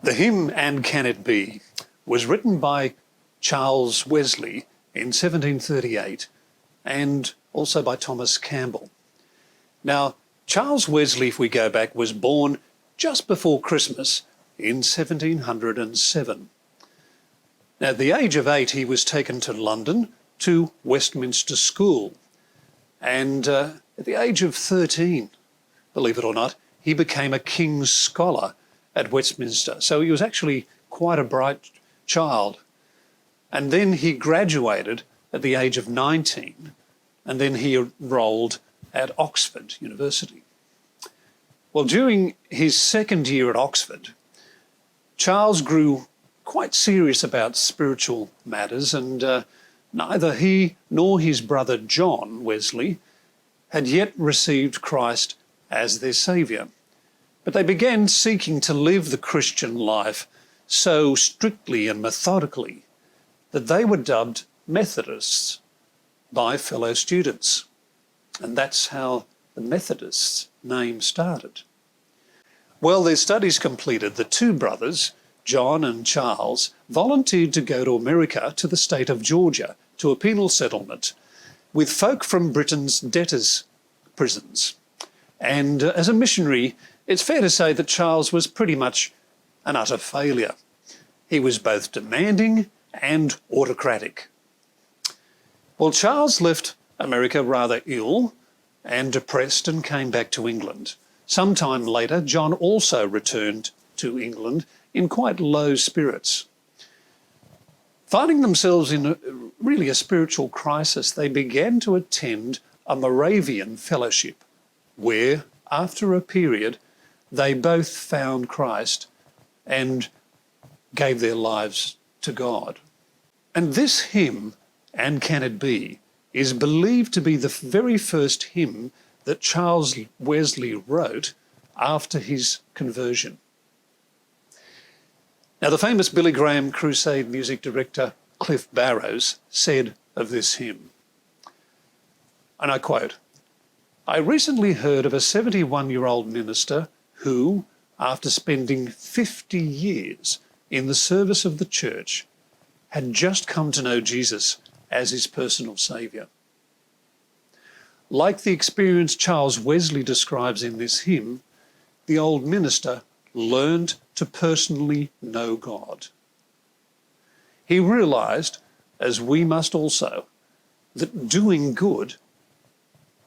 The hymn "And Can It Be" was written by Charles Wesley in 1738 and also by Thomas Campbell. Now, Charles Wesley, if we go back, was born just before Christmas in 1707. Now, at the age of 8, he was taken to London to Westminster School. And at the age of 13, believe it or not, he became a King's Scholar at Westminster. So he was actually quite a bright child. And then he graduated at the age of 19, and then he enrolled at Oxford University. Well, during his second year at Oxford, Charles grew quite serious about spiritual matters, and neither he nor his brother John Wesley had yet received Christ as their saviour. But they began seeking to live the Christian life so strictly and methodically that they were dubbed Methodists by fellow students. And that's how the Methodists name started. Well, their studies completed, the two brothers, John and Charles, volunteered to go to America, to the state of Georgia, to a penal settlement with folk from Britain's debtors' prisons. And as a missionary, it's fair to say that Charles was pretty much an utter failure. He was both demanding and autocratic. Well, Charles left America rather ill and depressed and came back to England. Sometime later, John also returned to England in quite low spirits. Finding themselves in really a spiritual crisis, they began to attend a Moravian fellowship where, after a period, they both found Christ and gave their lives to God. And this hymn, "And Can It Be," is believed to be the very first hymn that Charles Wesley wrote after his conversion. Now, the famous Billy Graham Crusade music director Cliff Barrows said of this hymn, and I quote, "I recently heard of a 71-year-old minister who, after spending 50 years in the service of the church, had just come to know Jesus as his personal saviour." Like the experience Charles Wesley describes in this hymn, the old minister learned to personally know God. He realised, as we must also, that doing good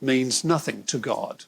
means nothing to God.